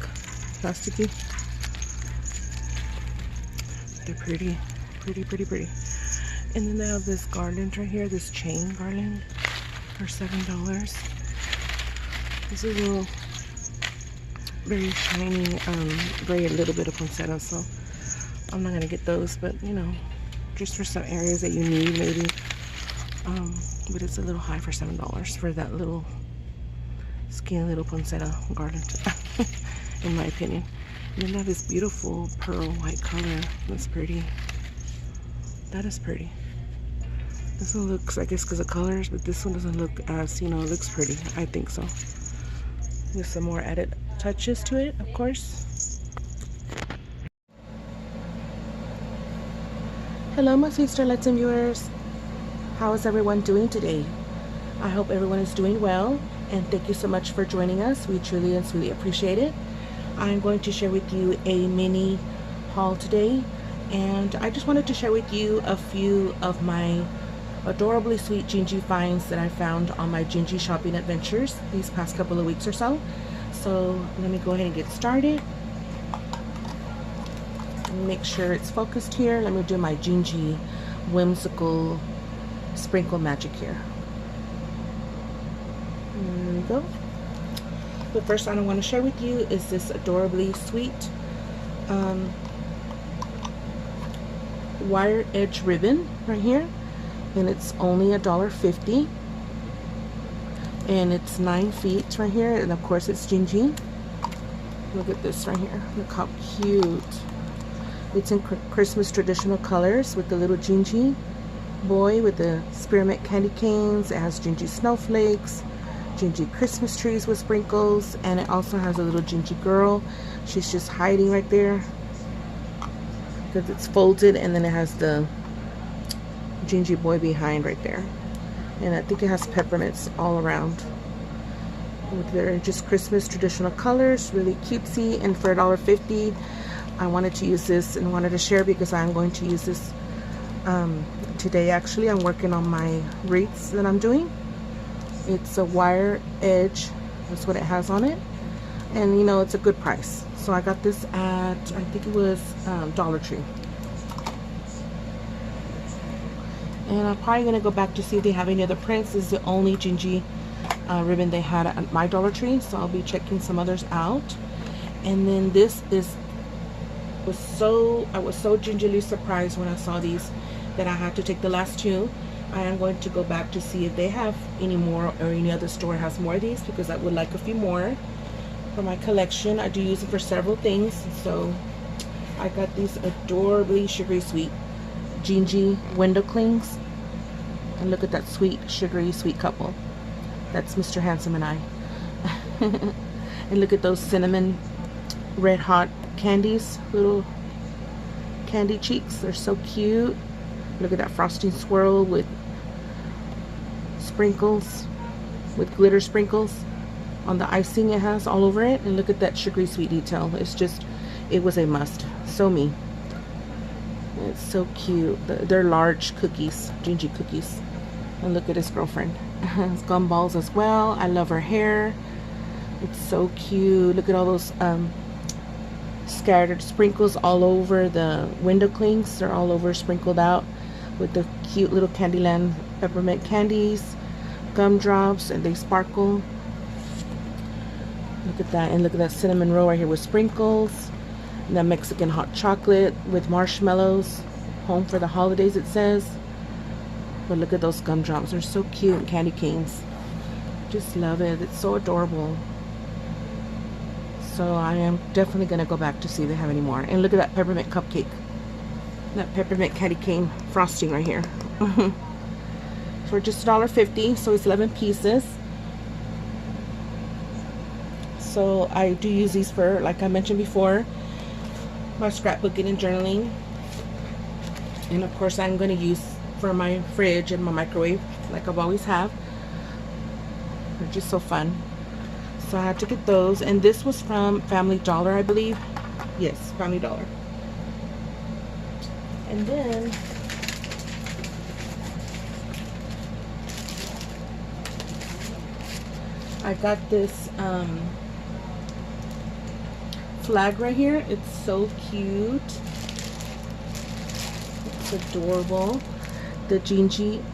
They're pretty. And then they have this garland right here, this chain garland for $7. This is a little very shiny, very little bit of poinsettia, so I'm not gonna get those, but you know, just for some areas that you need maybe. But it's a little high for $7 for that little skinny little poinsettia garland, in my opinion. And then they have this beautiful pearl white color. That's pretty. That is pretty. This one looks, I guess because of colors, but this one doesn't look as, you know, it looks pretty. I think so. With some more added touches to it, of course. Hello, my sweet starlets and viewers. How is everyone doing today? I hope everyone is doing well, and thank you so much for joining us. We truly and sweetly appreciate it. I'm going to share with you a mini haul today, and I just wanted to share with you a few of my adorably sweet Gingy finds that I found on my Gingy shopping adventures these past couple of weeks or so. So let me go ahead and get started. Make sure it's focused here. Let me do my Gingy whimsical sprinkle magic here. There we go. The first item I want to share with you is this adorably sweet wire edge ribbon right here, and it's only $1.50, and it's 9 feet right here, and of course it's Gingy. Look at this right here. Look how cute. It's in Christmas traditional colors with the little Gingy boy with the spearmint candy canes. It has Gingy snowflakes, Gingy Christmas trees with sprinkles, and it also has a little Gingy girl. She's just hiding right there because it's folded, and then it has the Gingy boy behind right there. And I think it has peppermints all around. They're just Christmas traditional colors, really cutesy, and for $1.50 I wanted to use this and wanted to share because I'm going to use this today. Actually, I'm working on my wreaths that I'm doing. It's a wire edge, that's what it has on it, and you know, it's a good price. So I got this at, I think it was Dollar Tree, and I'm probably gonna go back to see if they have any other prints. This is the only Gingy ribbon they had at my Dollar Tree, so I'll be checking some others out. And then this is I was so gingerly surprised when I saw these that I had to take the last two. I am going to go back to see if they have any more, or any other store has more of these, because I would like a few more for my collection. I do use it for several things, so I got these adorably sugary sweet Gingy window clings. And look at that sweet, sugary, sweet couple. That's Mr. Handsome and I. And look at those cinnamon red hot candies, little candy cheeks. They're so cute. Look at that frosting swirl with sprinkles, with glitter sprinkles on the icing it has all over it. And look at that sugary sweet detail. It's just, it was a must. So me. It's so cute. They're large cookies, Gingy cookies. And look at his girlfriend. It's gumballs as well. I love her hair. It's so cute. Look at all those scattered sprinkles all over the window clings. They're all over sprinkled out with the cute little Candyland peppermint candies, gumdrops, and they sparkle. Look at that. And look at that cinnamon roll right here with sprinkles. And that Mexican hot chocolate with marshmallows. Home for the holidays, it says. But look at those gumdrops. They're so cute. Candy canes. Just love it. It's so adorable. So I am definitely going to go back to see if they have any more. And look at that peppermint cupcake. That peppermint candy cane frosting right here. For just $1.50. So it's 11 pieces. So I do use these for, like I mentioned before, my scrapbooking and journaling. And of course I'm going to use for my fridge and my microwave, like I've always have. They're just so fun. So I had to get those. And this was from Family Dollar, I believe. Yes, Family Dollar. And then I got this flag right here. It's so cute. It's adorable. The Gingy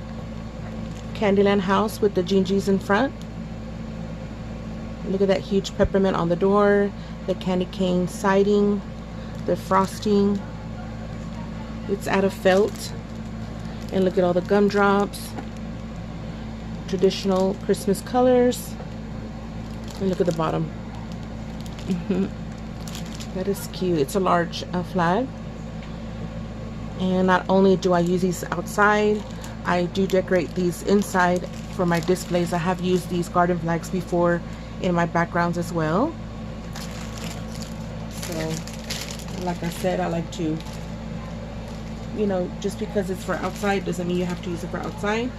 Candyland house with the Gingys in front. Look at that huge peppermint on the door, the candy cane siding, the frosting. It's out of felt. And look at all the gumdrops, traditional Christmas colors. And look at the bottom. That is cute. It's a large flag. And not only do I use these outside, I do decorate these inside for my displays. I have used these garden flags before in my backgrounds as well. So like I said, I like to, you know, just because it's for outside doesn't mean you have to use it for outside.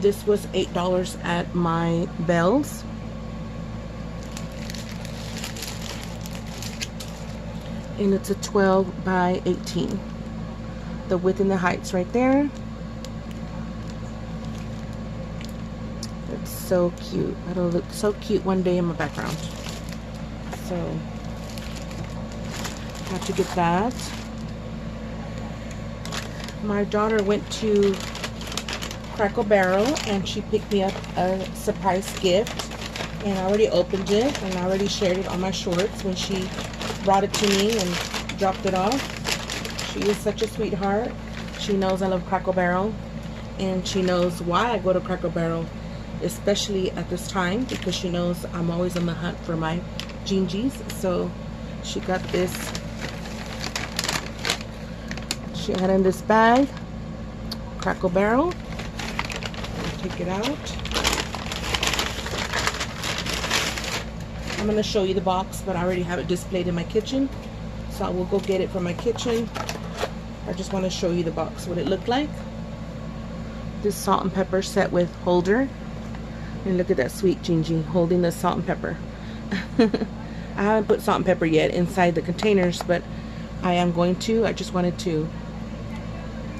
This was $8 at my Bells. And it's a 12 by 18. The width and the heights right there. It's so cute. It'll look so cute one day in my background. So I have to get that. My daughter went to Crackle Barrel and she picked me up a surprise gift, and I already opened it and I already shared it on my shorts when she brought it to me and dropped it off. She is such a sweetheart. She knows I love Crackle Barrel, and she knows why I go to Crackle Barrel, especially at this time, because she knows I'm always on the hunt for my Gingys. So she got this. She had in this bag, Crackle Barrel. Take it out. I'm going to show you the box, but I already have it displayed in my kitchen. So I will go get it from my kitchen. I just want to show you the box, what it looked like. This salt and pepper set with holder. And look at that sweet Gingy holding the salt and pepper. I haven't put salt and pepper yet inside the containers, but I am going to. I just wanted to,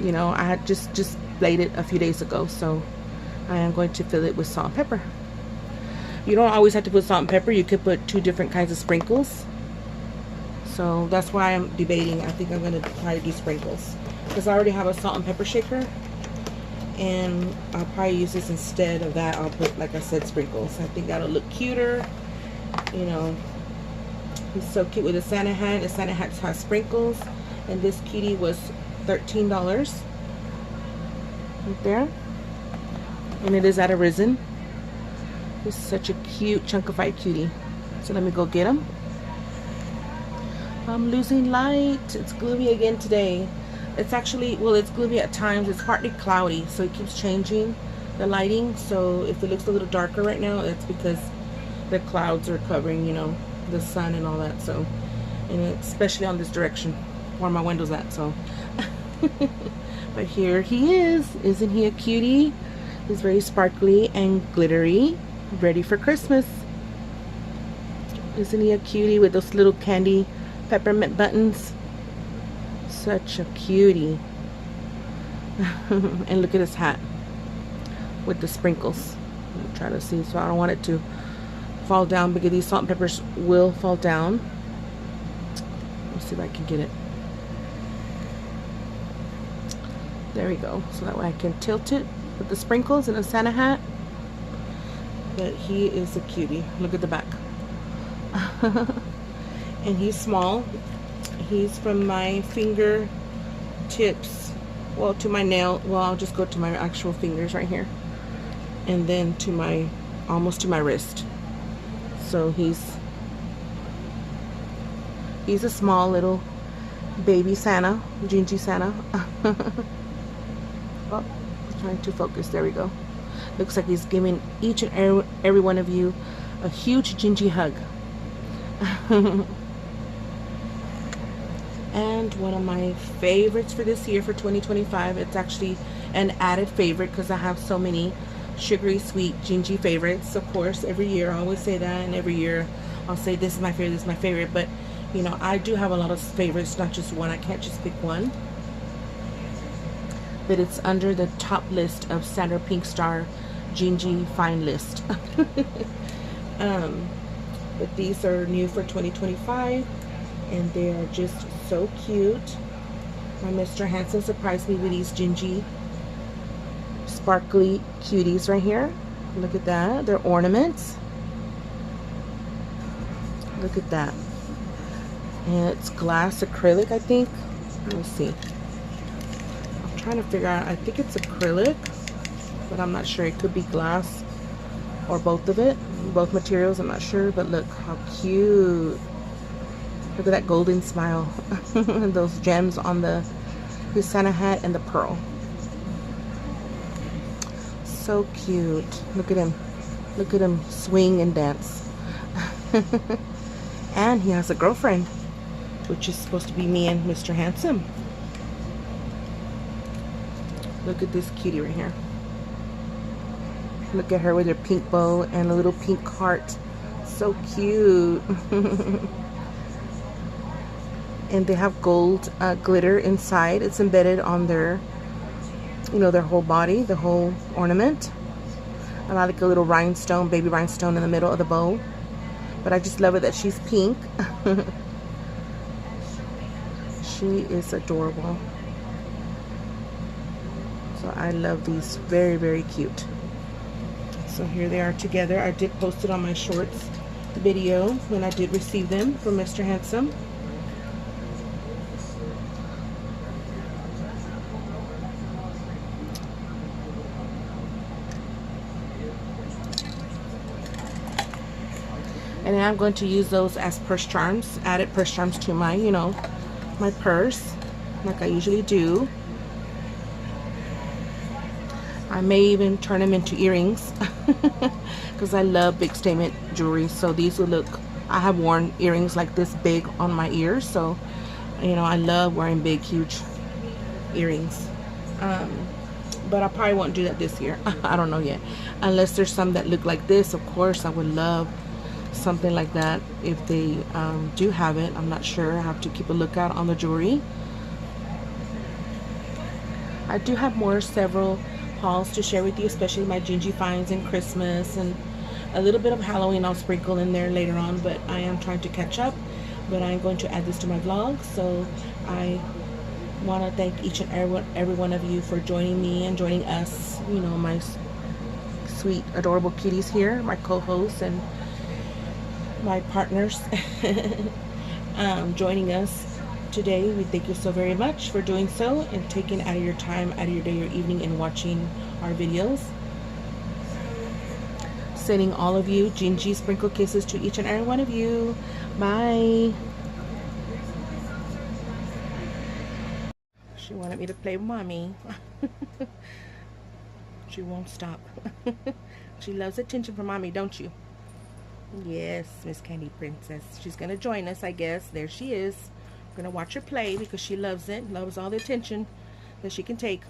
you know, I had just played it a few days ago, so I am going to fill it with salt and pepper. You don't always have to put salt and pepper. You could put 2 different kinds of sprinkles. So that's why I'm debating. I think I'm going to try to do sprinkles, because I already have a salt and pepper shaker, and I'll probably use this instead of that. I'll put, like I said, sprinkles. I think that'll look cuter. You know, he's so cute with a Santa hat. The Santa hat has sprinkles, and this kitty was $13 right there, and it is at Arisen. He's such a cute chunkified cutie. So let me go get him. I'm losing light. It's gloomy again today. It's actually, well, it's gloomy at times. It's partly cloudy, so it keeps changing the lighting. So if it looks a little darker right now, it's because the clouds are covering, you know, the sun and all that. So, and especially on this direction where my window's at. So, but here he is. Isn't he a cutie? He's very sparkly and glittery, ready for Christmas. Isn't he a cutie with those little candy peppermint buttons? Such a cutie. And look at his hat with the sprinkles. I'm trying to see, so I don't want it to fall down because these salt and peppers will fall down. Let's see if I can get it. There we go. So that way I can tilt it with the sprinkles and a Santa hat. But he is a cutie. Look at the back. And he's small. He's from my finger tips, well, to my nail, well, I'll just go to my actual fingers right here, and then to my, almost to my wrist. So he's a small little baby Santa, Gingy Santa. Oh, trying to focus, there we go. Looks like he's giving each and every one of you a huge Gingy hug. And one of my favorites for this year, for 2025, it's actually an added favorite because I have so many sugary sweet Gingy favorites. Of course, every year I always say that, and every year I'll say this is my favorite, this is my favorite. But you know, I do have a lot of favorites, not just one. I can't just pick one. But it's under the top list of Sandra Pink Star Gingy Fine List. But these are new for 2025, and they are just so cute. My Mr. Handsome surprised me with these Gingy sparkly cuties right here. Look at that. They're ornaments. Look at that. And it's glass acrylic, I think. Let me see. I'm trying to figure out. I think it's acrylic, but I'm not sure. It could be glass or both of it. Both materials, I'm not sure. But look how cute. Look at that golden smile. And those gems on his Santa hat and the pearl. So cute. Look at him. Look at him swing and dance. And he has a girlfriend, which is supposed to be me and Mr. Handsome. Look at this cutie right here. Look at her with her pink bow and a little pink heart. So cute. And they have gold glitter inside. It's embedded on their, you know, their whole body, the whole ornament. And I like a little rhinestone, baby rhinestone in the middle of the bow. But I just love it that she's pink. She is adorable. So I love these. Very, very cute. So here they are together. I did post it on my shorts video when I did receive them from Mr. Handsome. And I'm going to use those as purse charms, added purse charms to my, you know, my purse, like I usually do. I may even turn them into earrings because I love big statement jewelry. So these will look, I have worn earrings like this big on my ears. So, you know, I love wearing big, huge earrings. But I probably won't do that this year. I don't know yet. Unless there's some that look like this, of course, I would love something like that if they do have it. I'm not sure. I have to keep a lookout on the jewelry. I do have several hauls to share with you, especially my Gingy finds in Christmas, and a little bit of Halloween I'll sprinkle in there later on, but I am trying to catch up. But I'm going to add this to my vlog, so I want to thank each and every one of you for joining me and joining us, you know, my sweet adorable cuties here, my co-hosts and my partners joining us today. We thank you so very much for doing so and taking out of your time, out of your day, your evening, and watching our videos. Sending all of you Gingy sprinkle kisses to each and every one of you. Bye. She wanted me to play with mommy. She won't stop. She loves attention from mommy, don't you? Yes, Miss Candy Princess. She's gonna join us, I guess. There she is. We're gonna watch her play because she loves it. Loves all the attention that she can take.